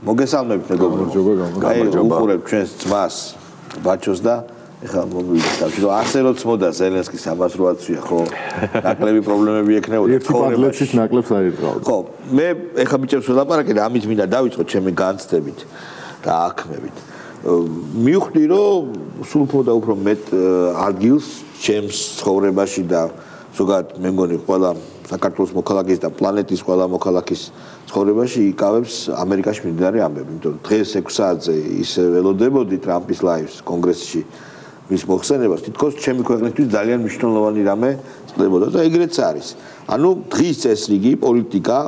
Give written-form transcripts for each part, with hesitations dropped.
მოგესალმებით მეგობრებო. აი უყურებ ჩვენს ძმას ბაჩოს და ეხლა მომივიდეთ რომ ასე როც მოდა ზელენსკის ამას რო აცვია ხო ნაკლები პრობლემები ექნებოდა ერთი პადლეცით ნაკლებს არ იყავდა. ხო მე ეხლა ბიჭებს ვლაპარაკე და ამით მინდა დავიწყოთ ჩემი განცდებით და აქმებით. მივხვდი რომ სულ უფრო და უფრო მეტ ადგილს ჩემს ცხოვრებაში და ზოგადად მე მგონი ყველა საქართველოს მოქალაქის და პლანეტის ყველა მოქალაქის ცხოვრებაში იკავებს ამერიკაში მიმდინარე ამბები. იმიტომ რომ დღეს 6 საათზე ისე ველოდებოდი ტრამპის ლაივს კონგრესში მის მოხსენებას, თითქოს ჩემი ქვეყნისთვის ძალიან მნიშვნელოვანი რამე ხდებოდა და ეგრეც არის. ანუ დღის წესრიგი პოლიტიკა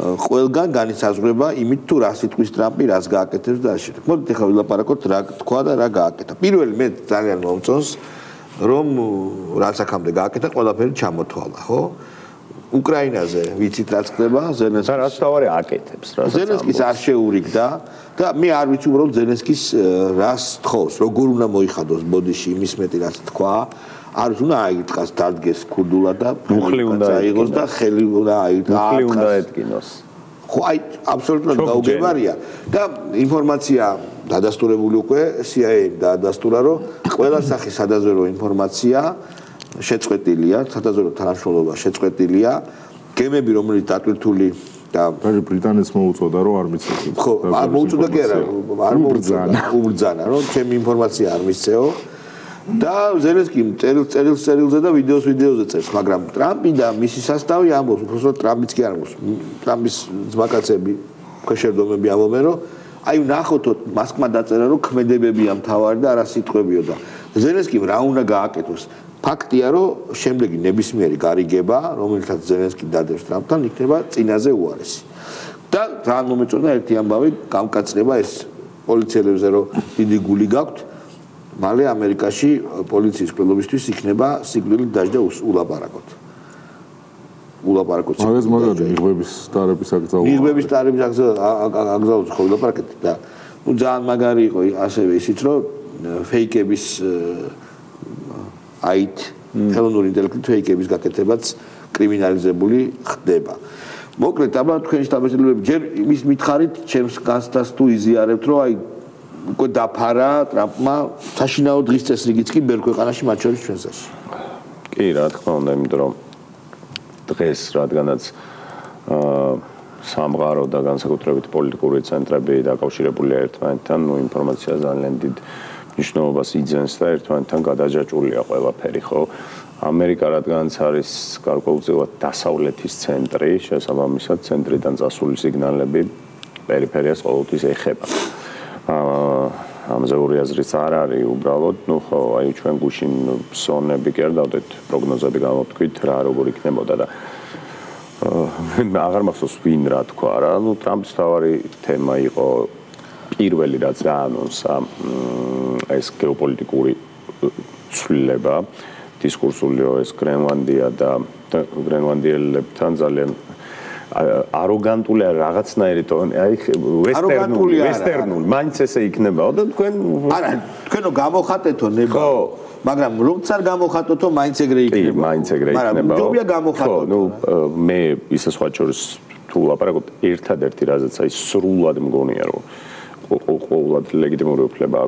ყველგან განისაზღვრება იმით თუ რა სიტყვის ტრამპი რას გააკეთებს და ასე. მოდით ახლა ვილაპარაკოთ რა თქვა და რა გააკეთა. პირველი მე ძალიან მომწონს რომ რაც აქამდე გააკეთა ყველაფერი ჩამოთვალა, ხო? უკრაინაზე ვიცით რაც ხდება, ზელენსკის რაც თავარი აკეთებს, რასაც ზელენსკის არ შეურიგდა და მე არ ვიცი უბრალოდ ზელენსკის რას თხოვს, როგორ უნდა მოიხადოს ბოდიში იმის მეტი რაც თქვა, არის უნდა აიწყოს დადგეს ქურდულად და მუხლი უნდა აიღოს და ხელი უნდა აიწყოს. მუხლი უნდა ეთკინოს. ხო, აი აბსოლუტურად გაუგებარია და ინფორმაცია დადასტურებული უკვე CIA-მ დაადასტურა რომ ყველა სახის სადაზვერვო ინფორმაცია შეწყვეტილია, სადაზვერვო თანამშრომლობა შეწყვეტილია, გემები რომელიც დატვირთული და ბრიტანეთს მოუწოდა რომ არ მიცეო. ხო, არ მოუწოდა კი არა, არ მოუწოდა, რომ ჩემი ინფორმაცია არ მისცეო და ზელენსკი წერილზე და ვიდეოზე წერს, მაგრამ ტრამპი და მისი სასტავი ამბობს, უბრალოდ ტრამპიც კი არ ამბობს. ტრამპის ძმაკაცები, ქვეშევრდომები ამბობენ, რომ აი ნახოთო მასკმა დაწერა რომ ქმედებებია მთავარი და არა სიტყვებიო და ზელენსკიმ რა უნდა გააკეთოს. ფაქტია რომ შემდეგი ნებისმიერი გარიგება, რომელსაც ზელენსკი დადევს ტრამპთან, იქნება წინაზე უარესი. და ძალიან მომეწონა ერთი ამბავი, გამკაცრება ეს პოლიციელებზე რომ დიდი გული გაქვთ, მალე ამერიკაში პოლიციის კვლევისთვის იქნება სიკვდილით დაждდა ულაპარაკოთ. ულაპარაკოთ. მაგას მაგარი იღბების ტარების აკრძალვა. იღბების ტარების აკრძალვას ხო ულაპარაკეთ და ნუ ძალიან მაგარი იყო ასევე ისიც რომ ფეიკების აით ხელოვნური ინტელექტით ფეიკების გაკეთებაც კრიმინალიზებული ხდება. მოკლედ, აბა თქვენი შთაბეჭდილებები ჯერ იმის მითხარით, ჩემს განცდას თუ იზიარებთ, რომ აი უკვე დაფარა ტრამპმა საშინაო დღის წესრიგიც კი ბევრ ქვეყანაში, მათ შორის ჩვენსაში. კი, რა თქმა უნდა, იმიტომ რომ დღეს რადგანაც სამყარო და განსაკუთრებით პოლიტიკური ცენტრები დაკავშირებულია ერთმანეთთან, ნუ ინფორმაცია ძალიან დიდ მნიშვნელობას იძენს და ერთმანეთთან გადაჯაჭვულია ყველაფერი, ხო? ამერიკა რადგანაც არის გარკვეულწილად დასავლეთის ცენტრი, შესაბამისად ცენტრიდან წასული სიგნალები პერიფერიას ყოველთვის ეხება. ამაზე ორი აზრიც არ არის უბრალოდ, ნუ ხო, აი ჩვენ გუშინ სონები კერდავდით, პროგნოზები გამოვთქვით რა როგორ იქნებოდა და აღარ მახსოვს ვინ რა თქვა რა, ნუ ტრამპის თავარი თემა იყო პირველი რაც გაანონსა ეს გეოპოლიტიკური ცვლილება, დისკურსულიო ეს გრენლანდია და გრენლანდიელებთან ძალიან აროგანტული რაღაცნაირი ტონი, აი ვესტერნული, მაინც ესე იქნებაო და თქვენ არა, თქვენო გამოხატეთო ნება. ხო, მაგრამ როგორც არ გამოხატოთო, მაინც ეგრე იქნება. კი, მაინც ეგრე იქნება. მაგრამ ჯობია გამოხატო. ხო, ნუ მე ისე სხვა შორის თუ ლაპარაკობ ერთადერთი რაზეც აი სრულად მგონია რომ ყოველად ლეგიტიმური უფლება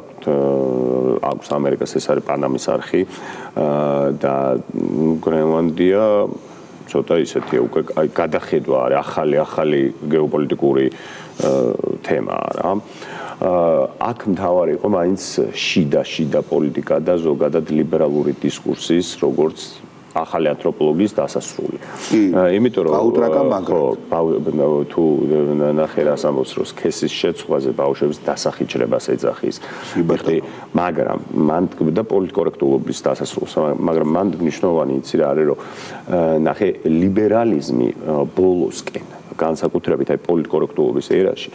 აქვს ამერიკას ეს არის პანამის არხი და გრენლანდია ცოტა ისეთია უკვე აი გადახედვა არის ახალი გეოპოლიტიკური თემაა რა. აქ მთავარი იყო მაინც შიდა პოლიტიკა და ზოგადად ლიბერალური დისკურსის როგორც ახალი ანთროპოლოგიის დასასრული. იმიტომ რომ თუ ნახე რას ამბობს რომ სქესის შეცვლაზე ბავშვების დასახიჩრებას ეძახის. მაგრამ მან და პოლიტკორექტულობის დასასრულს, მაგრამ მან მნიშვნელოვანი იცი რა არის რომ ნახე ლიბერალიზმი ბოლოსკენ განსაკუთრებით აი პოლიტკორექტულობის ერაში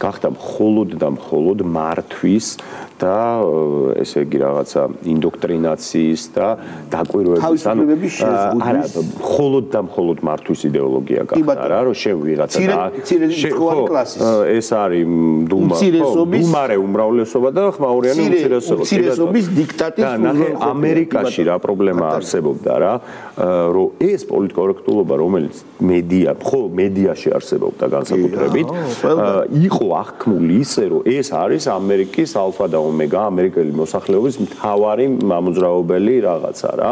გახდა მხოლოდ და მხოლოდ მართვის და ესე იგი რაღაცა ინდოქტრინაციის და დაკვირვების არა მხოლოდ და მხოლოდ მართვის იდეოლოგია გახდა რა რომ შევიღაცა ეს არის დუმარე უმრავლესობა და ხმაურიანი უმცირესობის დიქტატის ამერიკაში რა პრობლემა არსებობდა რა რომ ეს პოლიტკორექტულობა რომელიც მედიაში არსებობდა განსაკუთრებით იყო აღქმული ისე რომ ეს არის ამერიკის ალფა და ომეგა ამერიკელი მოსახლეობის მთავარი მამოძრავებელი რაღაცა რა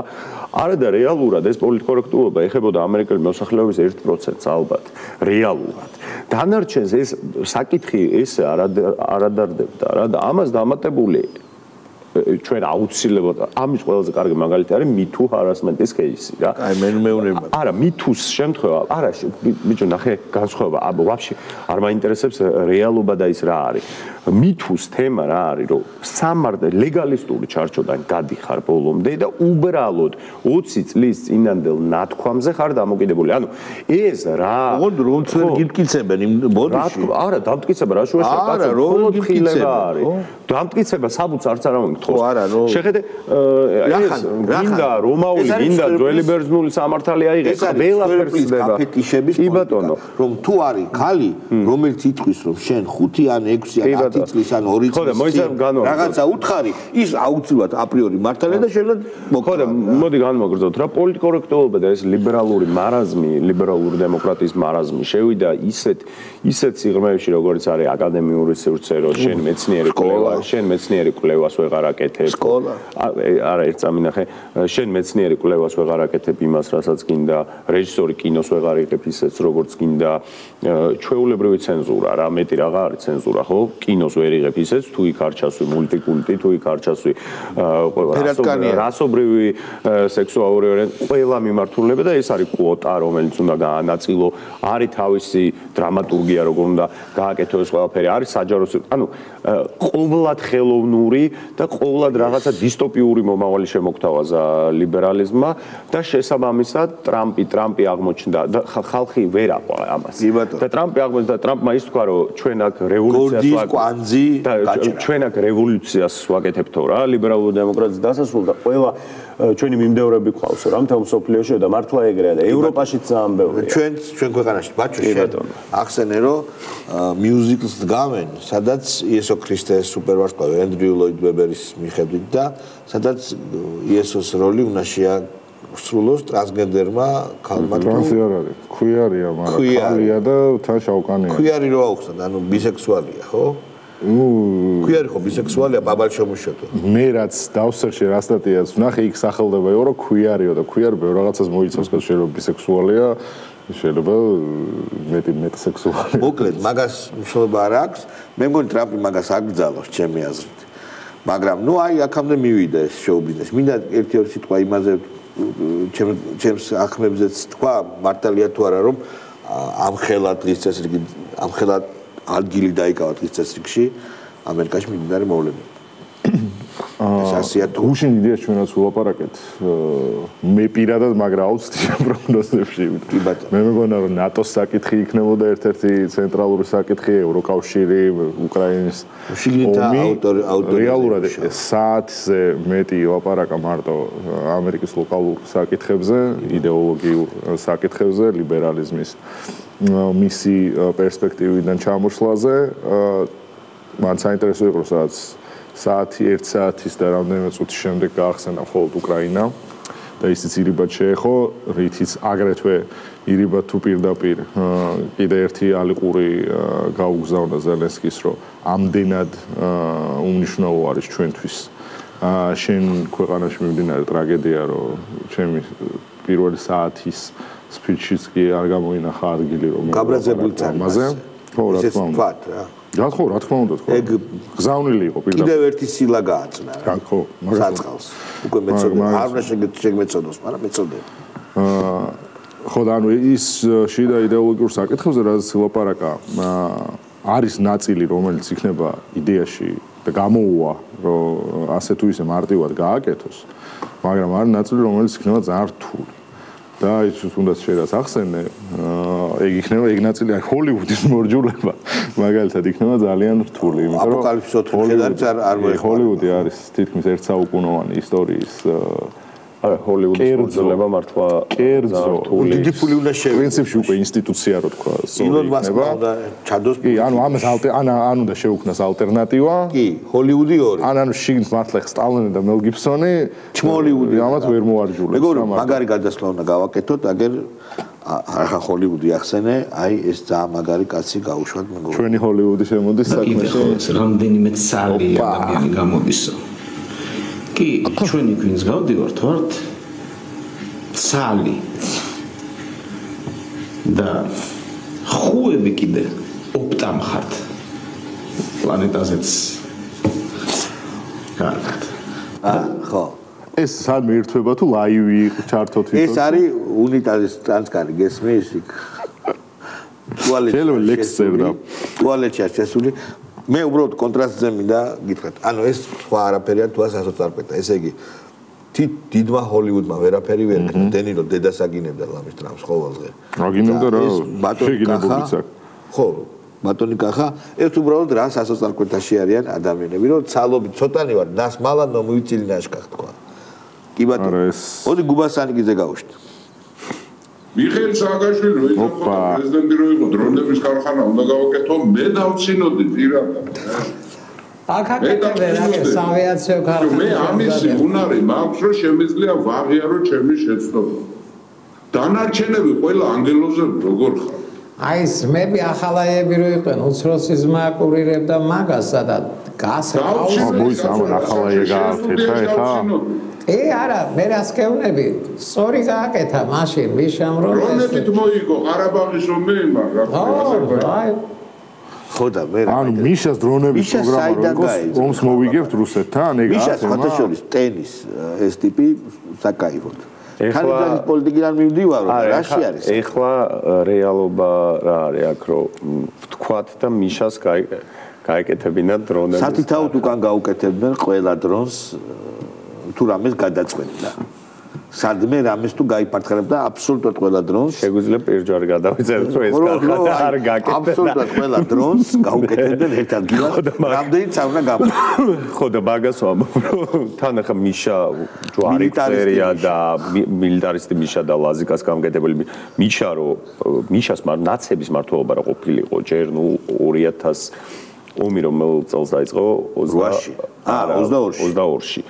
არა და რეალურად ეს პოლიტკორექტულობა ეხებოდა ამერიკელი მოსახლეობის 1%-ს ალბათ რეალურად დანარჩენს ეს საკითხი ეს არადარდებდა რა და ამას დამატებული ჩვენ აუცილებლად ამის ყველაზე კარგი მაგალითი არის MeToo harassment-ის кейსი რა. აი მეუნება. არა, MeToo-ს შემთხვევა, არა, ბიჭო, ნახე, განსხვავება, ვაფშე არ მაინტერესებს რეალობა და ის რა არის. MeToo-ს თემა რა არის, რომ სამართლე ლეგალისტური ჩარჩოდან გადიხარ ბოლომდე და უბრალოდ 20 წლის წინანდელ ნათქვამზე ხარ დამოკიდებული. ანუ ეს რა რომც ვერ გიტკიცებენ იმ ბოდიში. არა, დამტკიცება რა შუაში კაცო, მხოლოდ ხილება არის. დამტკიცება საბუთს არც არ ამოგთხოვს. არა, რო შეხედე ეს გინდა რომაული, გინდა ძველი ბერძნული სამართალი აიღეს, ყველაფერს ხდება. კი ბატონო, რომ თუ არის ქალი, რომელიც იტყვის რომ შენ 5 ან 6 ან 10 წლის ან 2 წლის რაღაცა უთხარი, ის აუცილებლად აპრიორი მართალია და შეიძლება მოხდა. მოდი განმოგრძოთ რა პოლიტკორექტულობა და ეს ლიბერალური მარაზმი, ლიბერალური დემოკრატიის მარაზმი შევიდა ისეთ სიღრმეებში, როგორც არის აკადემიური სივრცე, რომ შენ მეცნიერი კვლევა, შენ მეცნიერი კვლევას ვეღარ აკეთებ. სკოლა. არა, ერთ წამინახე, შენ მეცნიერი კვლევას ვეღარ აკეთებ იმას, რასაც გინდა, რეჟისორი კინოს ვეღარ იღებ ისეც, როგორც გინდა, ჩვეულებრივი ცენზურა, რა მეტი რაღა არის ცენზურა, ხო? კინოს ვერ იღებ ისეც, თუ იქ არ ჩასვი მულტიკულტი, თუ იქ არ ჩასვი რასობრივი სექსუალური ორიენტაცია, ყველა მიმართულება და ეს არის კვოტა, რომელიც უნდა გაანაწილო, არის თავისი დრამატურგია, როგორ უნდა გააკეთო ეს ყველაფერი, არის საჯარო, ანუ ყოვლად ხელოვნური და ყოვლად რაღაცა დისტოპიური მომავალი შემოგთავაზა ლიბერალიზმმა და შესაბამისად ტრამპი აღმოჩნდა და ხალხი ვერ აყვა ამას. და ტრამპი აღმოჩნდა და ტრამპმა ის თქვა რომ ჩვენ აქ ჩვენ აქ რევოლუციას ვაკეთებთო რა ლიბერალურ დემოკრატიის დასასრულ და ყველა ჩვენი მიმდევრები ყავს რა მთელ მსოფლიოში და მართლა ეგრეა და ევროპაშიც ამბევია. ჩვენ ქვეყანაში ბაჩო შენ ახსენე რომ მიუზიკლს დგამენ სადაც იესო ქრისტეს სუპერვარსკვლავი ენდრიუ ლოიდ ვებერის მიხედვით და სადაც იესოს როლი უნდა შეასრულოს ტრანსგენდერმა ქალმა ტრანსი არ არის ქვიარია მაგრამ ქალია და თან შავკანია ქვიარი რო აუხსნა ანუ ბისექსუალია ხო ქვიარი ხო ბისექსუალია ბაბალშემუშოთო მე რაც დავსერჩე რა სტატიას ვნახე იქ სახელდება იყო რომ ქვიარიო და ქვიარი ბევრ რაღაცას მოიცავს რომ შეიძლება ბისექსუალია შეიძლება მეტი სექსუალია მოკლედ მაგას მნიშვნელობა არ აქვს მე მგონი ტრამპი მაგას აკრძალავს ჩემი აზრით მაგრამ ნუ აი აქამდე მივიდა ეს შოუ ბიზნესი მინდა ერთი-ორი სიტყვა იმაზე ჩემს ახმებზეც თქვა მართალია თუ არა რომ ამხელა დღის წესრიგი ამხელა ადგილი დაიკავა დღის წესრიგში ამერიკაში მიმდინარე მოვლენები ეს ასია თუ გუშინ იდეას ჩვენაც ვლაპარაკეთ მე პირადად მაგრამ აუცდია პროგნოზებში მე მეგონა რომ ნატოს საკითხი იქნებოდა ერთ-ერთი ცენტრალური საკითხი ევროკავშირი უკრაინის რეალურად საათზე მეტი ლაპარაკა მარტო ამერიკის ლოკალურ საკითხებზე იდეოლოგიურ საკითხებზე ლიბერალიზმის მისი პერსპექტივიდან ჩამოშლაზე მან საინტერესო იყო სადაც საათი 1 საათის და რამდენიმე წუთის შემდეგ გაახსენა მხოლოდ უკრაინა და ისიც ირიბად შეეხო რითიც აგრეთვე ირიბად თუ პირდაპირ კიდე ერთი ალიყური გაუგზავნა ზელენსკის რომ ამდენად უმნიშვნელო არის ჩვენთვის შენ ქვეყანაში მიმდინარე ტრაგედია რომ ჩემი პირველი საათის სპიჩიც კი არ გამოინახა ადგილი რომ გაბრაზებული წამაზე ხო რა თქმა უნდა რა თქმა უნდა ეგ გზავნილი იყო პირდაპირ კიდევ ერთი სილა გააწნა რა ხო საწყავს უკვე მეწოდება არ უნდა შეგმეწოდოს მაგრამ მეწოდებ ხო და ანუ ის შიდა იდეოლოგიურ საკითხებზე რაც ლაპარაკა არის ნაწილი რომელიც იქნება იდეაში და გამოუვა რომ ასე თუ ისე მარტივად გააკეთოს მაგრამ არის ნაწილი რომელიც იქნება ძალიან რთული და ის თუნდაც შეიძლება ახსენე ეგ იქნება ეგ ნაწილი აი ჰოლივუდის მორჯულება მაგალითად იქნება ძალიან რთული იმიტომ რომ აპოკალიფსის 4 ხედარიც არ მოიხმარება ჰოლივუდი არის თითქმის ერთსაუკუნოვანი ისტორიის ჰოლივუდის მორჯულება მართლა კერძო დიდი ფული უნდა შევიდე პრინციპში უკვე ინსტიტუცია რო თქვა ილონ მასკმა უნდა ჩადოს კი ანუ ამას ან უნდა შეუქმნას ალტერნატივა კი ჰოლივუდი 2 ანუ შიგნით მართლა სტალონი და მელ გიბსონი ჩმოლივუდი ამათ ვერ მოარჯულებს მეგობრებო მაგარი გადასვლა უნდა გავაკეთოთ აგერ ახლა ჰოლივუდი ახსენე აი ეს ძალიან მაგარი კაცი გაუშვათ მეგობრებო ჩვენი ჰოლივუდი შემოდის საქმეში რამდენიმე ცალი ადამიანი გამოდისო კი ჩვენი გვინს გავდივართ ვართ ცალი და ხუები კიდე ოპტამხართ პლანეტაზეც კარგად ხო ეს სამი ერთვება თუ ლაივი ჩართო თვითონ ეს არის უნიტაზის ტრანსკარი გესმის იქ შეიძლება ლექსერდა ტუალეტში შესული მე უბრალოდ კონტრასტზე მინდა გითხრათ ანუ ეს სხვა არაფერია თუ ასოწარკვეთა ესე იგი დიდმა ჰოლივუდმა ვერაფერი ვერ ქნა დენირო დედას აგინებდა ლამის ტრამს ყოველდღე აგინებდა რა შეგინებობიც აქვს ხო ბატონი კახა ეს უბრალოდ რას ასოწარკვეთაში არიან ადამიანები რომ ცალობით ცოტანი ვარ ნას მალანო მივიწილი ნაშკახ თქვა კი ბატონო ოდი გუბასანიკიზე გავუშთ მიხეილ სააკაშვილი როცა პრეზიდენტი რო იყო დრონების ქარხანა უნდა გავაკეთო მე დავცინოდი პირადად აკაკეთებდა რა სამეაცო ქარხანა მე ამისი უნარი მაქვს რომ შემიძლია ვაღიარო ჩემი შეცდომა დანარჩენები ყველა ანგელოზე როგორ ხარ აი ძმები ახალაიები რო იყვნენ უცროსი ძმა კურირებდა მაგასა და ბუის ამან ახალაია გააკეთა ეხა არა მე რას გეუბნები სწორი გააკეთა მაშინ მიშამ რომ რომლებიც მოიგო ყარაბაღის ომი მაგრამ ხო და მე ანუ მიშას დრონების პროგრამა ომს მოვიგებთ რუსეთთან ეგ მიშას ფოტოშოპის ტენის ეს ტიპი საკაიფოდ ხალხის პოლიტიკიდან მივდივარ რა რაში არის ეხლა რეალობა რა არის აქ რომ ვთქვათ და მიშას გაეკეთებინათ დრონები სათითაოდ უკან გაუკეთებდნენ ყველა დრონს თუ რამეს გადაწყვეტდა სადმე რამეს თუ გაიფართხებდა აბსოლუტურად ყველა დრონს შეგვიძლია პირჯვარი გადავიწეროთ რომ ეს ქარხანა არ გაკეთდა აბსოლუტურად ყველა დრონს გაუკეთებდნენ ერთ ადგილას რამდენიც არ უნდა გამო ხო და მაგას ვამბობ რომ თან ახლა მიშა ჯვარი წერია და მილიტარისტი მიშა და ლაზიკას გამგედებელი მიშა რომ მიშას ნაცების მართლობა რა ყოფილიყო ჯერ ნუ 2000 ომი რომ წელს დაიწყო 8-ში არა 22-ში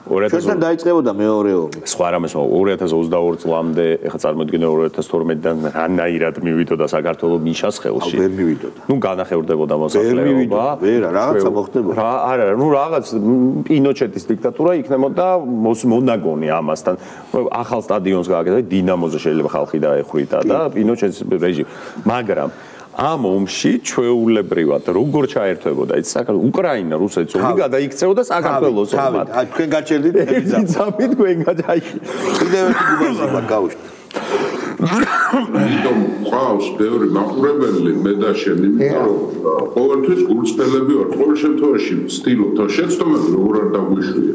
ჩვენთან დაიწყებოდა მეორე ომი. სხვა რამეს 2022 წლამდე, ეხლა წარმოიდგინე 2012-დან რანაირად მივიდოდა საქართველოს მიშას ხელში. ვერ მივიდოდა. ნუ განახევრდებოდა მოსახლეობა. ვერ რაღაცა მოხდებოდა. რა არა, ნუ რაღაც პინოჩეტის დიქტატურა იქნებოდა მონაგონი ამასთან. ახალ სტადიონს გააკეთა, დინამოზე შეიძლება ხალხი დაეხრიტა და პინოჩეტის რეჟიმი. მაგრამ ამ ომში ჩვეულებრივად როგორ ჩაერთვებოდა ეს საქართველოს უკრაინა რუსეთს ომი გადაიქცეოდა საქართველოს ომად თქვენ გაჩერდით ძამით თქვენ გაჩაი კიდევ ერთი გუბაზი მაგავშთ იმიტომ ყავს ბევრი მაყურებელი მე და შენ იმიტომ რომ ყოველთვის გულწრფელები ვარ ყოველ შემთხვევაში ვცდილობ და შეცდომები როგორ არ დაგვიშვია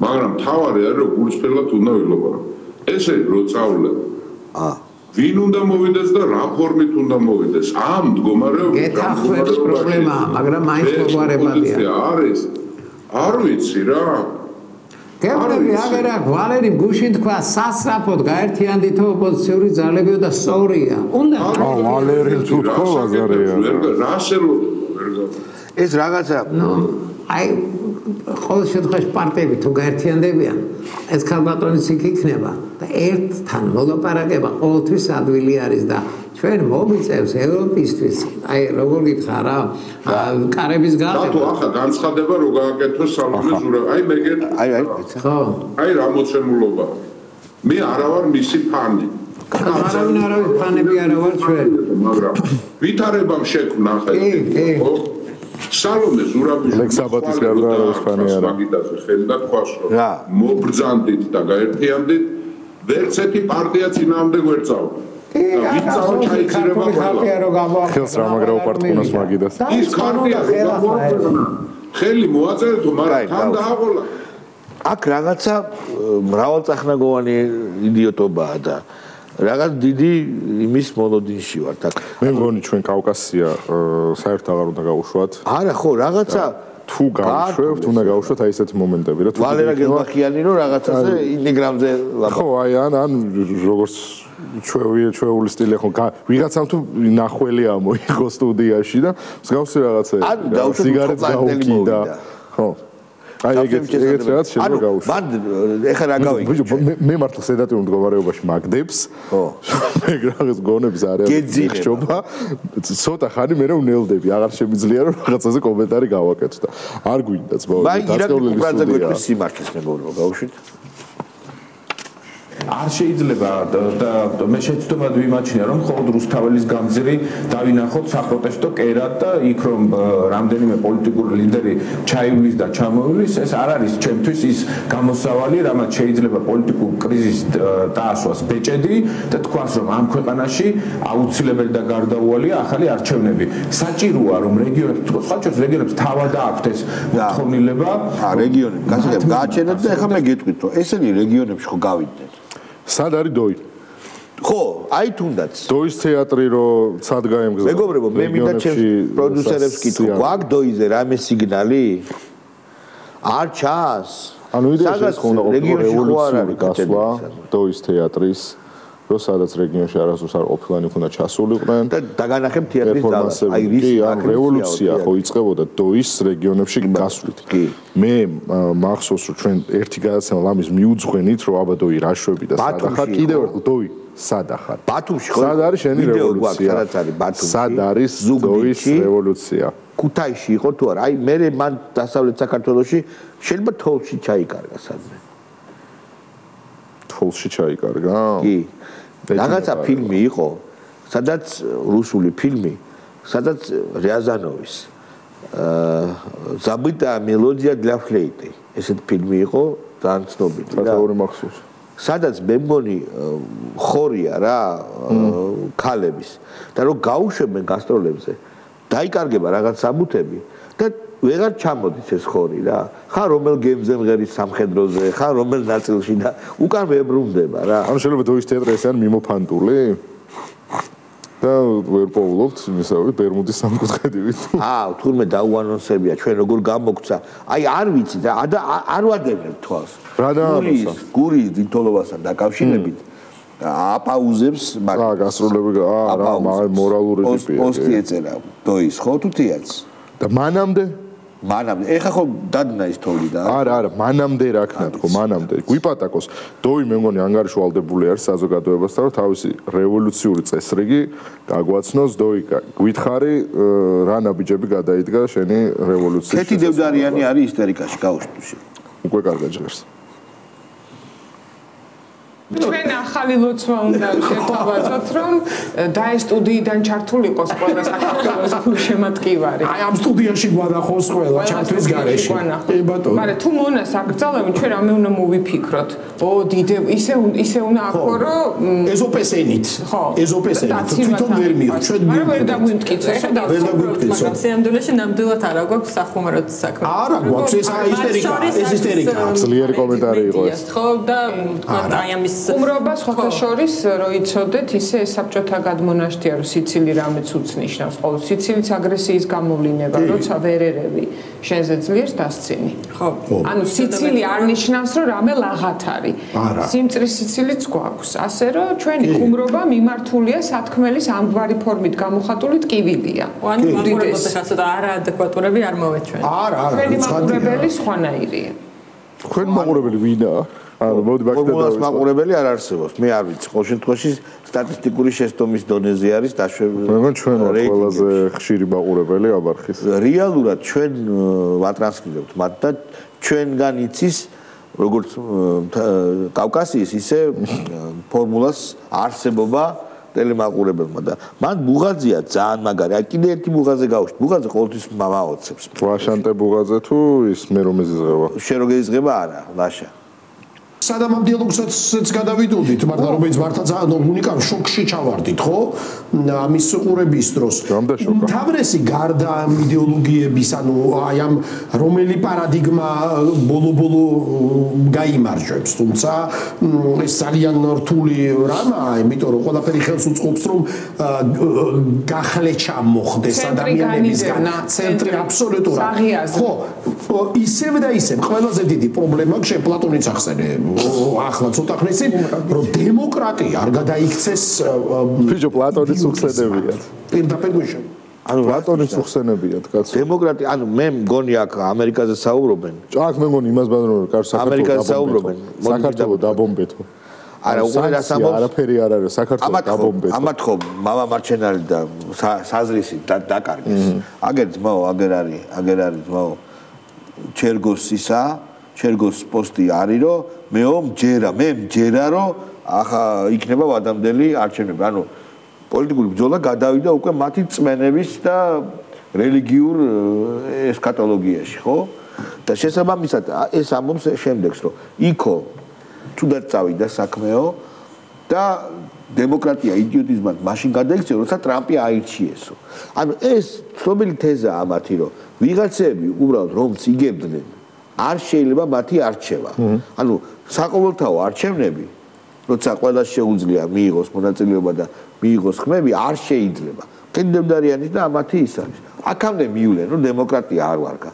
მაგრამ თავარი არის რომ გულწრფელად უნდა ვილაპარაკო ესე რო წავლებ ვინ უნდა მოვიდეს და რა ფორმით უნდა მოვიდეს ამ მდგომარეობის გეთახმებს პრობლემაა მაგრამ მაინც მოგვარებადია არის არ ვიცი რა გეუბნები აგერა ვალერი გუშინ თქვა სასწრაფოდ გაერთიანდით ოპოზიციური ძალებიო და სწორია უნდა ვალერი თუ თქვა ლაზარეა ეს რაღაცა აი ყოველ შემთხვევაში პარტიები თუ გაერთიანდებიან ეს ქალბატონის იქ იქნება და ერთთან მოლაპარაკება ყოველთვის ადვილი არის და ჩვენ მომიწევს ევროპისთვის აი როგორ გითხრა რა კარების გაღება და თუ ახლა განცხადება რო გააკეთოს სალომე ზურა აი მეგერ ხო აი რა მოცემულობა მე არა ვარ მისი ფანი არავინ არავის ფანები არა ვარ ჩვენ მაგრამ ვითარებამ შექმნა ხელი ხო სალომე ზურაბიშვილი ლექსაბათის გარდა არის ფანი არა მაგიდაზე ხელი და თქვას რომ მობრძანდით და გაერთიანდით ვერც ერთი პარტია წინააღმდეგ ვერ წავდა და ვინ წაუჩაიცირება ყველა ხელს რა მაგრა უპარტყუნოს მაგიდას ის ქარტია ხელი მოაწერეთო მაგრამ თან დააღოლა აქ რაღაცა მრავალწახნაგოვანი იდიოტობაა და რაღაც დიდი იმის მონოდინში ვართ აქ. მე მგონი ჩვენ კავკასია საერთოდ აღარ უნდა გავუშვათ. არა ხო, რაღაცა თუ გავუშვებთ, უნდა გავუშვათ აი ესეთი მომენტები, რა თუ ვალერა გელბახიანი რომ რაღაცაზე ინეგრამზე ხო, აი ან როგორც ჩვეული სტილი ხო ვიღაცამ თუ ნახველი ამოიღო სტუდიაში და მსგავსი რაღაცა სიგარეტს გაუკიდა. ხო. აი ეგეც რაღაც შეიძლება გავუშვათ. მან ეხლა რა გავიგე? მე მართლა სედატიურ მდგომარეობაში მაგდებს. ხო. მე რაღაც გონებს არის ხშობა. ცოტა ხანი მე ვნელდები, აღარ შემიძლია რომ რაღაცაზე კომენტარი გავაკეთო და არ გვინდაც ბოლოს. დაწესებული სტუდია. სიმართლეს მეგობრებო, გავუშვით. არ შეიძლება და მე შეცდომად ვიმაჩნია რომ მხოლოდ რუსთაველის გამზირი დავინახოთ საპროტესტო კერად და იქ რომ რამდენიმე პოლიტიკური ლიდერი ჩაივლის და ჩამოვლის ეს არ არის ჩემთვის ის გამოსავალი რამაც შეიძლება პოლიტიკურ კრიზისს დაასვას ბეჭედი და თქვას რომ ამ ქვეყანაში აუცილებელი და გარდაუვალია ახალი არჩევნები საჭიროა რომ რეგიონებს სხვაჩოს რეგიონებს თავად აქვთ ეს მოთხოვნილება რეგიონები გააჩენოთ და ეხლა მე გეტყვით რომ ესენი რეგიონებში ხო გავიდნენ სად არის დოი? ხო, აი თუნდაც. დოის თეატრი რო სად გაემგზავნა? მეგობრებო, მე მინდა ჩემს პროდიუსერებს ვკითხო, გვაქვს დოიზე რამე სიგნალი? არ ჩანს. ანუ იდეაში ეს ხონდა რევოლუციური გასვლა დოის თეატრის, რო სადაც რეგიონში არასდროს არ ყოფილანი უნდა ჩასულიყვნენ და დაგანახებ თეატრის ძალა. აი რის რევოლუცია ხო იწყებოდა დოის რეგიონებში გასვლით. მე მახსოვს რომ ჩვენ ერთი გადაცემა ლამის მიუძღვენით რომ აბა დოი რაშვები და სადახარ კიდევ ერთხელ დოი სადახარ ბათუმში ხო სად არის შენი რევოლუცია სადაც არის ბათუმში სად არის დოის რევოლუცია ქუთაისში იყო თუ არა აი მე მან დასავლეთ საქართველოში შეიძლება თოლში ჩაიკარგა სადმე თოლში ჩაიკარგა კი რაღაცა ფილმი იყო სადაც რუსული ფილმი სადაც რიაზანოვის забытая мелодия для флейты. ესეთ ფილმი იყო, ძალიან ცნობილი და თეორია მახსოვს. სადაც მე მგონი ხორია რა ქალების და რომ გაუშვებენ გასტროლებზე, დაიკარგება რაღაც საბუთები და ვეღარ ჩამოდის ეს ხორი რა. ხარ რომელ გემზე მღერის სამხედროზე, ხარ რომელ ნაწილში და უკან ვებრუნდება რა. ანუ შეიძლება დოის თეატრი ეს არ მიმოფანტული? და ვერ პოულობთ მისავე ბერმუდის სამკუთხედივით. თურმე დაუანონსებია ჩვენ როგორ გამოგცა. აი არ ვიცი და არ ვადევნებ თვალს. რა დაანონსა? გურის დიდთოლობასთან დაკავშირებით აპაუზებს მაგრამ გასროლები რა მორალური ტიპია. პოსტი ეწერა დოის ხო თუ თეატრს? და მანამდე ეხა ხო დადნა ის თოვლი და არა მანამდე რა ქნათ ხო მანამდე გვიპატაკოს დოი მე მგონი ანგარიშვალდებული არის საზოგადოებასთან რომ თავისი რევოლუციური წესრიგი გაგვაცნოს დოი გითხარი რა ნაბიჯები გადაიდგა შენი რევოლუციის კეთი დევდარიანი არის ისტერიკაში გაუშვში უკვე კარგად ჟღერს ჩვენ ახალი ლოცვა უნდა შევთავაზოთ რომ დაე სტუდიიდან ჩართულიყოს ყველა საქართველოს გულშემატკივარი. აი ამ სტუდიაში გვანახოს ყველა ჩართვის გარეშე. ბატონო. მაგრამ თუ მონას აკრძალავენ ჩვენ რამე უნდა მოვიფიქროთ. დიდე ისე უნდა ახო რომ ეზოპესენით. ხო. ეზოპესენით. თვითონ ვერ მიიღ ჩვენ მაგრამ ვერ დაგვიმტკიცო. ეხლა ვერ დაგვიმტკიცო. მაგრამ სიამდვილეში ნამდვილად არა გვაქვს სახუმროდ საქმე. არა გვაქვს ეს ისტერიკა. ძლიერი კომენტარი იყო ეს. ხო და აი ამის უმრობა სხვათა შორის რო იცოდეთ ისე საბჭოთა გადმონაშთია რომ სიცილი რამეც უცნიშნავს ყოველ სიცილიც აგრესიის გამოვლინება როცა ვერ ერევი შენზე ძლიერს დასცინი ხო ანუ სიცილი არ ნიშნავს რომ რამე ლაღათ არის სიმწრის სიცილიც გვაქვს ასე რომ ჩვენი ხუმრობა მიმართულია სათქმელის ამგვარი ფორმით გამოხატული ტკივილია ანუ მაყურებელს ახლა ცოტა არაადეკვატურები არ მოვეჩვენ ჩვენი მაყურებელი სხვანაირია თქვენ მაყურებელი ვინაა ანუ მოდი ფორმულას მაყურებელი არ არსებობს. მე არ ვიცი. ყოველ შემთხვევაში სტატისტიკური შეცდომის დონეზე არის დაშვებული. მე ჩვენ ვართ ყველაზე ხშირი მაყურებელი აბარხის. რეალურად ჩვენ ვატრანსკრიბებთ მათ და ჩვენგან იცის როგორც კავკასიის ისე ფორმულას არსებობა ტელემაყურებელმა და მან ბუღაძია ძალიან მაგარი. აი კიდე ერთი ბუღაზე გავუშვით. ბუღაძე ყოველთვის მაოცებს. ვაშანტე ბუღაძე თუ ის მე რომ ეზიზღება? შენ რო გეზღება არა, ლაშა. სადამ დიალოგსაც გადავიდოდით, მაგრამ რომელიც მართლა ძალიან უნიკალურ შოკში ჩავარდით, ხო? ამის ყურების დროს. თავრესი გარდა ამ იდეოლოგიების, ანუ აი ამ რომელი პარადიგმა ბოლო-ბოლო გაიმარჯვებს, თუმცა ეს ძალიან რთული რამაა, იმიტომ რომ ყველაფერი ხელს უწყობს, რომ გახლეჩა მოხდეს ადამიანებისგან, ცენტრი აბსოლუტურად. ხო, ისევ და ისევ ყველაზე დიდი პრობლემა შე პლატონიც ახსენე. ახლა ცოტა ხნის წინ რომ დემოკრატია არ გადაიქცეს ბიჭო პლატონის უხსენებიათ პირდაპირ გუშინ ანუ პლატონის უხსენებიათ კაცო დემოკრატია ანუ მე მგონი აქ ამერიკაზე საუბრობენ აქ მე მგონი იმას ბანრობენ კარ საქართველოს საუბრობენ საქართველოს დაბომბეთო არა უკვე დასამბობს არაფერი არ არის საქართველოს დაბომბეთო ამათ ხო მამა მარჩენალი და საზრისი დაკარგეს აგერ ძმაო აგერ არის ძმაო ჩერგოსისა ჩერგოს პოსტი არის რომ მეო მჯერა რომ ახლა იქნება ვადამდელი არჩევნები ანუ პოლიტიკური ბრძოლა გადავიდა უკვე მათი წმენების და რელიგიურ ესკატოლოგიაში ხო და შესაბამისად ეს ამბობს შემდეგს რომ იქო თუდად წავიდა საქმეო და დემოკრატია იდიოტიზმად მაშინ გადაიქცეო როცა ტრამპი აირჩიესო ანუ ეს ცნობილი თეზაა ამათი რომ ვიღაცები უბრალოდ რომც იგებდნენ არ შეიძლება მათი არჩევა. ანუ საყოველთაო არჩევნები, როცა ყველა შეუძლია მიიღოს მონაწილეობა და მიიღოს ხმები, არ შეიძლება. კენდებდარიანის და ამათი ის არის. აქამდე მივლენ, რომ დემოკრატია არ ვარგა.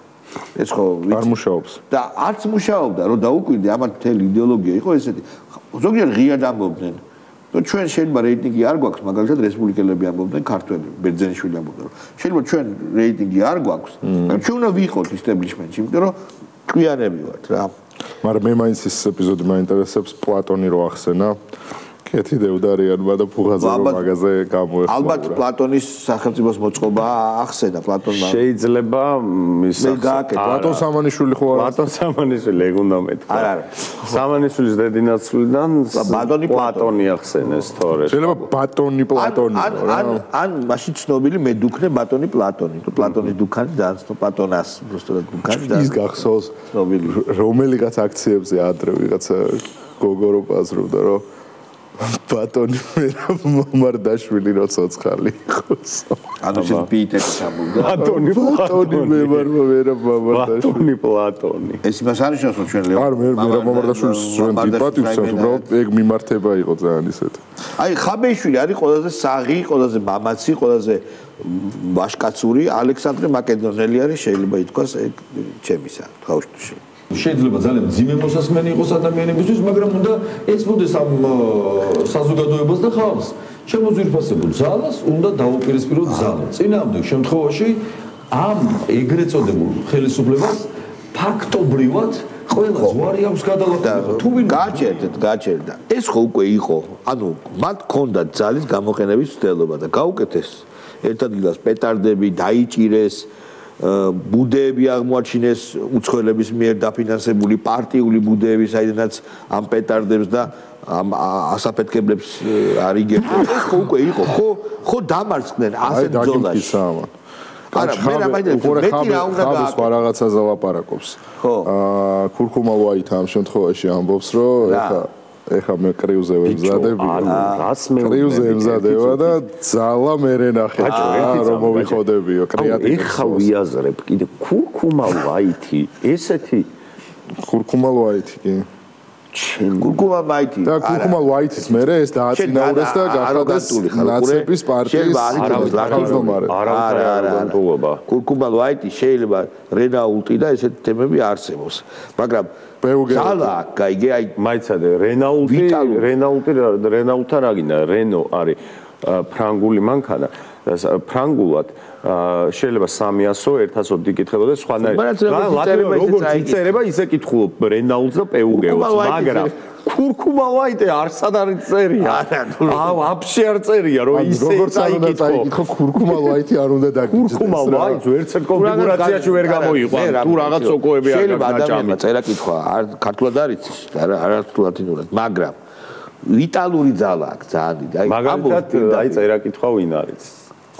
ეს ხო არ მუშაობს. და არც მუშაობდა, რომ დაუკვირდე ამათ მთელი იდეოლოგია იყო ესეთი. ზოგიერთ ღიად ამბობდნენ. რომ ჩვენ შეიძლება რეიტინგი არ გვაქვს, მაგალითად რესპუბლიკელები ამბობდნენ, ქართველები, ბერძენიშვილი ამბობდა, რომ შეიძლება ჩვენ რეიტინგი არ გვაქვს, ჩვენ უნდა ვიყოთ ისტებლიშმენტში, იმიტომ რომ კვიანები ვართ რა. მაგრამ მე მაინც ეს ეპიზოდი მაინტერესებს პლატონი რო ახსენა. კეთი დევდარიანმა და ფუღაძე მაგაზე გამოეხმაურა. ალბათ პლატონის სახელმწიფოს მოწყობა ახსენა პლატონმა. შეიძლება ის პლატონ სამანიშვილი ხო არა? პლატონ სამანიშვილი ეგ უნდა მეთქვა. არა. სამანიშვილის დედინაცვლიდან პლატონი ახსენეს თორე. შეიძლება ბატონი პლატონი. ან მაშინ ცნობილი მედუქნე ბატონი პლატონი. თუ პლატონის დუქანი დაანცნო პლატონას უბრალოდ დუქანი და ის გახსოვს ცნობილი რომელიღაც აქციებზე ადრე ვიღაცა გოგორო პაზრობდა რომ ბატონი მემარდაშვილი რო ცოცხალი იყოს. ანუ შენ პიტერი ჩამოვიდა. ბატონი მემარდაშვილი პლატონი. ეს იმას არნიშნავს რომ ჩვენ არ მე მემარდაშვილის ჩვენ დიპატივსებთ, უბრალოდ ეგ მიმართება იყო ძალიან ისეთი. აი ხაბეიშვილი არის ყველაზე საღი, ყველაზე მამაცი, ყველაზე ვაშკაცური, ალექსანდრე მაკედონელი არის შეიძლება ითქვას ეგ ჩემისა თავშტში. შეიძლება ძალიან ძიმე მოსასმენი იყოს ადამიანებისთვის, მაგრამ უნდა ეცმოდეს ამ საზოგადოებას და ხალხს. შემოძვირფასებულ ძალას უნდა დაუპირისპიროთ ძალა. წინააღმდეგ შემთხვევაში ამ ეგრეთ წოდებულ ხელისუფლებას ფაქტობრივად ყველა ზვარი აქვს გადალახება. თუ ვინ გაჩერდა. ეს ხო უკვე იყო. ანუ მათ ჰქონდათ ძალის გამოყენების ცდილობა და გაუკეთეს ერთ ადგილას პეტარდები დაიჭირეს ბუდეები აღმოაჩინეს უცხოელების მიერ დაფინანსებული პარტიული ბუდეები, საიდანაც ამ პეტარდებს და ამ ასაფეთქებლებს არიგებდნენ. ეს ხო უკვე იყო, ხო დამარცხდნენ ასეთ ბრძოლაში. არა, მე რა მაინტერესებს, მეტი რა უნდა გააკეთოს. ხო რაღაცაზე ლაპარაკობს. ხო. ქურქუმალ ვაით ამ შემთხვევაში ამბობს, რომ ეხა მე კრიუზე ვემზადები. კრიუზე ემზადება და ძალა მერე ნახე. რომ მოვიხოდებიო კრეატინი. ეხა ვიაზრებ კიდე ქურქუმალ ვაითი, ესეთი ქურქუმალ ვაითი კი. ქურქუმალ ვაითი. და ქურქუმალ ვაითის მერე ეს დააწინაურეს და გახადეს ნაცების პარტიის თავმჯდომარე. არა. ქურქუმალ ვაითი შეიძლება რენაულტი და ესეთი თემები არსებობს. მაგრამ ძალა გაიგე აი მაიცადე რენაულტთან რა გინდა რენო არის ფრანგული მანქანა ფრანგულად შეიძლება 300 100 დიკითხებოდა სხვანაირად როგორც იწერება ისე კითხულობ რენაულტს და პეუგეოს მაგრამ ქურქუმალ ვაითი არსად არ წერია აბსე არ წერია რომ ისე წაიკითხო ქურქუმალ ვაითი არ უნდა დაგიჯდეს ქურქუმალ ვაითს ვერცერთ კონფიგურაციაში ვერ გამოიყვან თუ რაღაც ოკოები არ შეიძლება ადამიანმა წერა კითხვა არ ქართულად არ იცის არა თუ ლათინურად მაგრამ ვიტალური ძალა აქვს ძალიან დიდი მაგალითად აი წერა კითხვა ვინ არის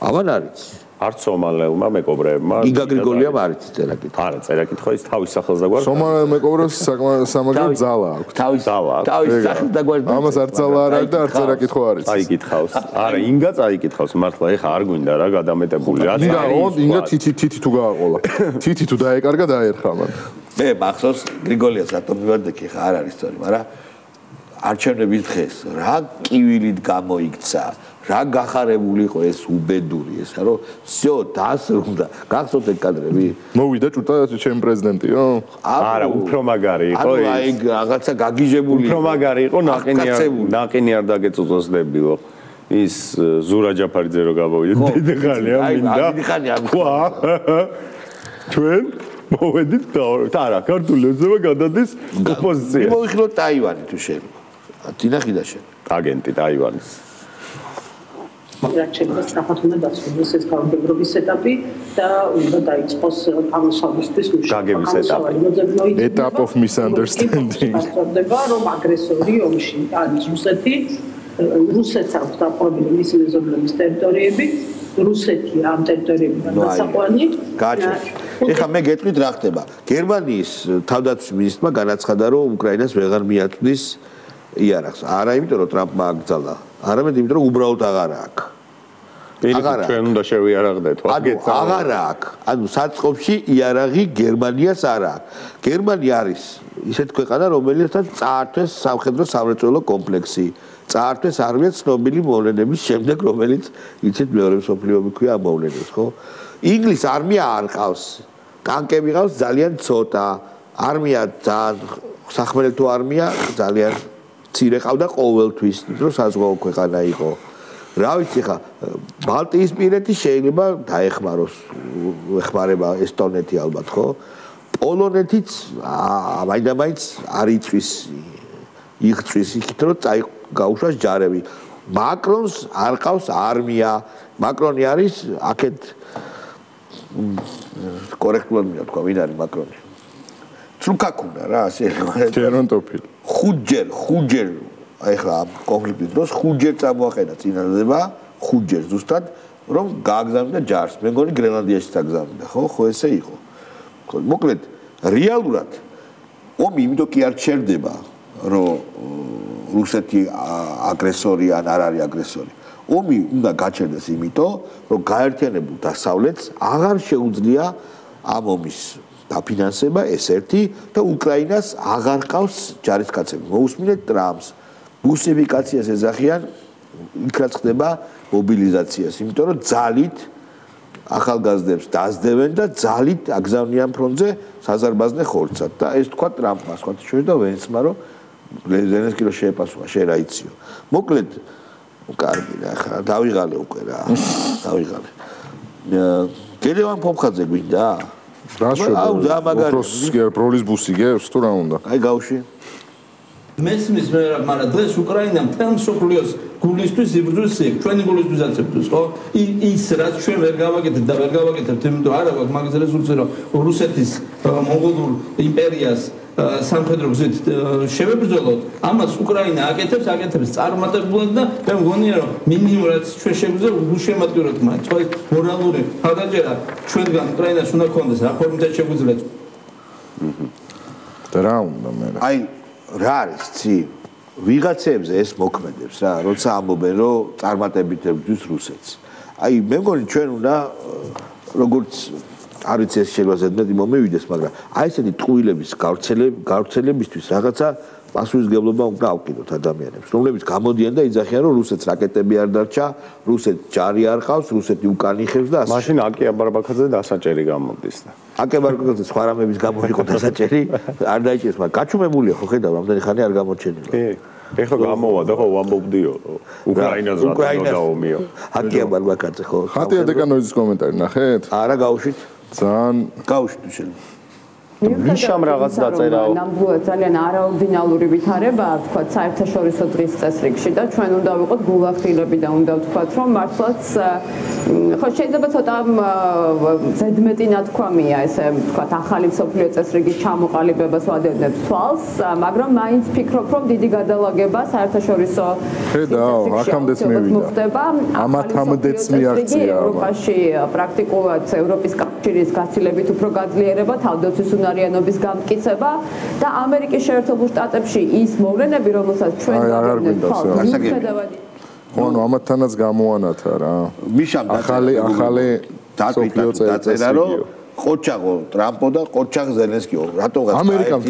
ამან არის არც სომალელმა მეკობრეებმა იგა გრიგოლიამ არ იცის წერა-კითხვა. არა, წერა-კითხვა ის თავის სახელს დაგვარ. სომალელ მეკობრეებს სამაგრო ძალა აქვს. თავის სახელს დაგვარ. ამას არ ძალა არ არის და არ წერა-კითხვა არ იცის. წაიკითხავს. არა, ინგა წაიკითხავს, მართლა ეხა არ გვინდა რა გადამეტებული. ინგა თითი თუ გააყოლა. თითი თუ დაეკარგა დაერხა მან. მე მახსოვს გრიგოლიას რატომ მივარდექი ხა არ არის სწორი, მაგრამ არჩევნების დღეს რა კივილით გამოიქცა, რა გახარებული იყო ეს უბედური ესა რომ всё დასრულდა. გახსოვთ ეგ კადრები? მოვიდა ჭუტა ჩემ პრეზიდენტიო? არა, უფრო მაგარი იყო ეს. აი რაღაცა გაგიჟებული. უფრო მაგარი იყო, ნაყინი არ დაგეწუწოსდებილო. ის ზურა ჯაფარიძე რო გავოვიდა დიდხანია მინდა. აი დიდხანია. ჩვენ მოვედით და არა, ქართული ეძება გადადის ოპოზიციას. მოვიხილოთ ტაივანი თუ შეიძლება. დინახი და შენ. აგენტი ტაივანის. რაც სწრაფად უნდა დასრულდეს ეს გაუმჯობესების ეტაპი და უნდა დაიწყოს გამოსვლისთვის გაგების ეტაპი. Etap of misunderstanding. სწორდება რომ აგრესორი ომში არის რუსეთი, რუსეთს აქვს დაპყრობილი მისი მეზობლების ტერიტორიები, რუსეთი ამ ტერიტორიებიდან დასაყვანი. გაჩვენე. ეხლა მე გეტყვით რა ხდება. გერმანიის თავდაცვის მინისტრმა განაცხადა რომ უკრაინას ვეღარ მიაწვდის იარაღს. არა იმიტომ რომ ტრამპმა აკრძალა, არამედ იმიტომ რომ უბრალოდ აღარ აქვს. ჩვენ უნდა შევიარაღდეთ. აღარ აქვს. ანუ საწყობში იარაღი გერმანიას არ აქვს. გერმანია არის ისეთ ქვეყანა, რომელიცაც წაართვეს სამხედრო სამრეწველო კომპლექსი. წაართვეს არმია ცნობილი მოვლენების შემდეგ, რომელიც იცით მეორე მსოფლიო ომი ქვია ამ მოვლენებს, ხო? ინგლისის არმია არ ყავს. ტანკები ყავს ძალიან ცოტა. არმია ძალიან სახმელეთო არმია ძალიან მცირე ყავდა ყოველთვის, რომ საზღვაო ქვეყანა იყო. რა ვიცი ხა, ბალტიისპირეთი შეიძლება დაეხმაროს, ეხმარება ესტონეთი ალბათ, ხო? პოლონეთიც მაინდა-მაინც არ იწვის, იღწვის იქით, რომ გაუშვას ჯარები. მაკრონს არ ყავს არმია. მაკრონი არის აქეთ კორექტულად მინდა თქვა, ვინ არის მაკრონი? ცრუკაკუნა რა, ასე გერონტოფილი. ხუჯერ ეხლა კონფლიქტის დროს ხუჯერ წამოაყენა წინადადება, ხუჯერ ზუსტად რომ გააგზავნიდა ჯარს. მე მგონი გრენლანდიაში წაგზავნიდა, ხო ესე იყო. მოკლედ რეალურად ომი იმიტომ კი არ ჩერდება, რომ რუსეთი აგრესორი ან არ არის აგრესორი. ომი უნდა გაჩერდეს იმიტომ, რომ გაერთიანებულ დასავლეთს აღარ შეუძლია ამ ომის დაფინანსება ეს ერთი და უკრაინას აღარ ყავს ჯარისკაცები. მოусმინეთ ტრამპს. რუსიფიკაციას ეძახიან, იქ რაც ხდება მობილიზაციას, იმიტომ რომ ძალით ახალგაზრდებს დაძდევენ და ძალით აგზავნიან ფრონტზე საზარბაზნე ხორცად და ეს თქვა ტრამპმა, სხვათა შორის და ვენსმა, რომ ზელენსკი რო შეეპასუა, შენ რა იციო. მოკლედ, კარგი რა, ხა დავიღალე უკვე რა, დავიღალე. კიდევ ამ ფოფხაძე გვინდა? აუ, და მაგარი. პროლის ბუსი გევს თუ რა უნდა? აი გავში. მესმის მე რა, მაგრამ დღეს უკრაინა მთელ მსოფლიოს გულისთვის იბრძვის იქ, ჩვენი გულისთვის აცებდეს, ხო? ის რაც ჩვენ ვერ გავაკეთებთ და ვერ გავაკეთებთ, იმიტომ არა გვაქვს მაგის რესურსი, რომ რუსეთის მონღოლურ იმპერიას სამხედრო გზით შევებრძოლოთ, ამას უკრაინა აკეთებს წარმატებულად და მე მგონია რომ მინიმუმ რაც ჩვენ შეგვიძლია უშემატკივროთ მათ, ხო? მორალური ხალხაჯერა ჩვენგან უკრაინას უნდა ქონდეს, რა ფორმით შეგვიძლია. და რა უნდა მე? აი რა არის ცი ვიღაცებზე ეს მოქმედებს რა, როცა ამბობენ რომ წარმატებით ებრძვის რუსეთს. აი მე მგონი ჩვენ უნდა როგორც არ ვიცი ეს შეიძლება ზედმეტი მომივიდეს, მაგრამ აი ესეთი ტყუილების გავრცელებისთვის რაღაცა პასუხისმგებლობა უნდა ავკიდოთ ადამიანებს, რომლებიც გამოდიან და იძახიან რომ რუსეთს რაკეტები არ დარჩა, რუსეთს ჯარი არ ყავს, რუსეთი უკან იხევს და ასე. მაშინ აკია ბარბაკაძე დასაჭერი გამოდის და აკია ბარბაკაძე სხვა რამების გამო იყო დასაჭერი, არ დაიჭირეს, მაგრამ გაჩუმებულია ხო ხედავ, რამდენი ხანი არ გამოჩენილა. ეხლა გამოვა და ხო ვამბობდიო უკრაინას რა დაომიო. აკია ბარბაკაძე ხო. ხატია დეკანოიძის კომენტარი ნახეთ? არა გავუშვით. ძალიან გავუშვით შენ. მიშამ რაღაც დაწერაო. ნამდვილად ძალიან არაორდინალური ვითარებაა, თქვა, საერთაშორისო დღის წესრიგში და ჩვენ უნდა ვიყოთ გულახდილები და უნდა ვთქვათ, რომ მართლაც ხო შეიძლება ცოტა ზედმეტი ნათქვამია ესე ვთქვათ, ახალი მსოფლიო წესრიგის ჩამოყალიბებას ვადევნებს თვალს, მაგრამ მაინც ვფიქრობ, რომ დიდი გადალაგება საერთაშორისო ხედავ, აქამდეც მივიდა. ამათამდეც მიაღწია. ევროპაში პრაქტიკულად ევროპის კავშირის გაცილებით უფრო გაძლიერება, თავდაცვის უნარიანობის გამტკიცება და ამერიკის შეერთებულ შტატებში ის მოვლენები, რომელსაც ჩვენ ვხედავთ. ხო, ანუ ამათთანაც გამოანათა რა. მიშამ ახალი დაწერა რომ ყოჩაღო ტრამპო და ყოჩაღ ზელენსკიო რატოღაც ამერიკამ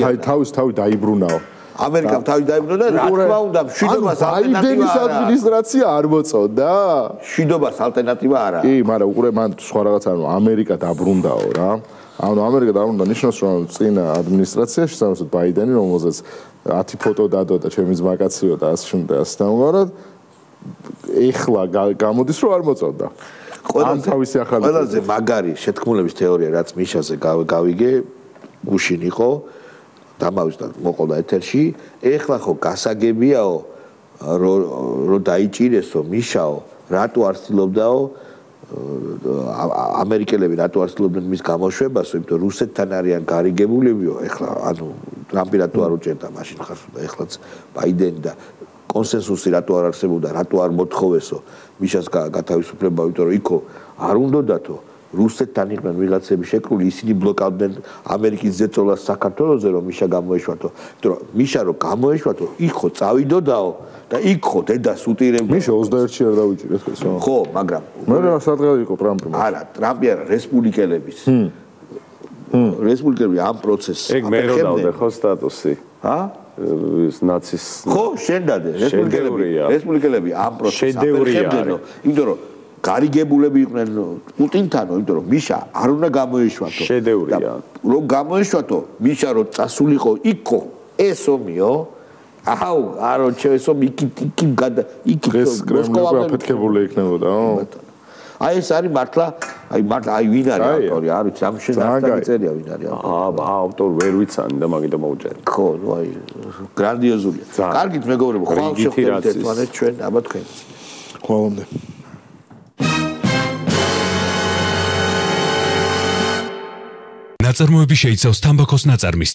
თავი დაიბრუნაო. ამერიკამ თავი დაიბრუნა და რა თქმა უნდა მშვიდობას ალტერნატივა არა. ადმინისტრაცია არ მოწოდა. მშვიდობას ალტერნატივა არა. კი, მაგრამ უყურე მან სხვა რაღაცა ანუ ამერიკა დაბრუნდაო რა. ანუ ამერიკა დაბრუნდა ნიშნავს რომ წინა ადმინისტრაციაში სამოსად ბაიდენი რომელზეც 10 ფოტო დადო და ჩემი ძმაკაციო და ასე შემდეგ ასე დამგვარად ეხლა გამოდის რომ არ მოწოდა. ამ თავისი ახალი ყველაზე მაგარი შეთქმულების თეორია რაც მიშაზე გავიგე გუშინ იყო დამავიდა მოყოლდა ეთერში ეხლა ხო გასაგებიაო რომ დაიჭირესო მიშაო რატო არ ცდილობდაო ამერიკელები რატო არ ცდილობდნენ მის გამოშვებას იმიტომ რუსეთთან არიან გარიგებულებიო ეხლა ანუ ტრამპი რატო არ უჭერდა მაშინ ხარ და ეხლაც ბაიდენი და კონსენსუსი რატო არ არსებობდა რატო არ მოთხოვესო მიშას გათავისუფლება იმიტომ რომ იქო არ უნდათო რუსეთთან იყვნენ ვიღაცები შეკრული ისინი ბლოკავდნენ ამერიკის ზეწოლას საქართველოზე რომ მიშა გამოეშვათო იმიტომ რომ მიშა რომ გამოეშვათო იქო წავიდოდაო და იქო დედას უტირებდა მიშა 21-ში არ დავიჭირეთ ხო მაგრამ მე სადღაც იყო ტრამპი არა ტრამპი არა რესპუბლიკელების რესპუბლიკელები ამ პროცესს ეგ მე რო დავდე ხო სტატუსი ის ნაცის ხო შენდადე რესპუბლიკელები ამ პროცესს აფერხებდნო იმიტომ რომ გარიგებულები იყვნენ პუტინთანო იმიტომ რომ მიშა არ უნდა გამოეშვათო შედევრია რომ გამოეშვათო მიშა რომ წასულიყო იქო ეს ომიო აჰაუ არო ჩესო იქ გადა იქ მოსკოვამდე აფეთქებული იქნებოდაო აი ეს არის მართლა აი ვინ არის ავტორი არ ვიცი ამ შენ დაწერია ვინ არის ავტორი ვერ ვიცანი და მაგითო მოუჭერი ხო ნუ აი გრანდიოზულია კარგით მეგობრებო ხვალ შევხვდებით ერთმანეთს ჩვენ აბა თქვენ ხვალამდე ნაწარმოები შეიცავს თამბაქოს ნაწარმის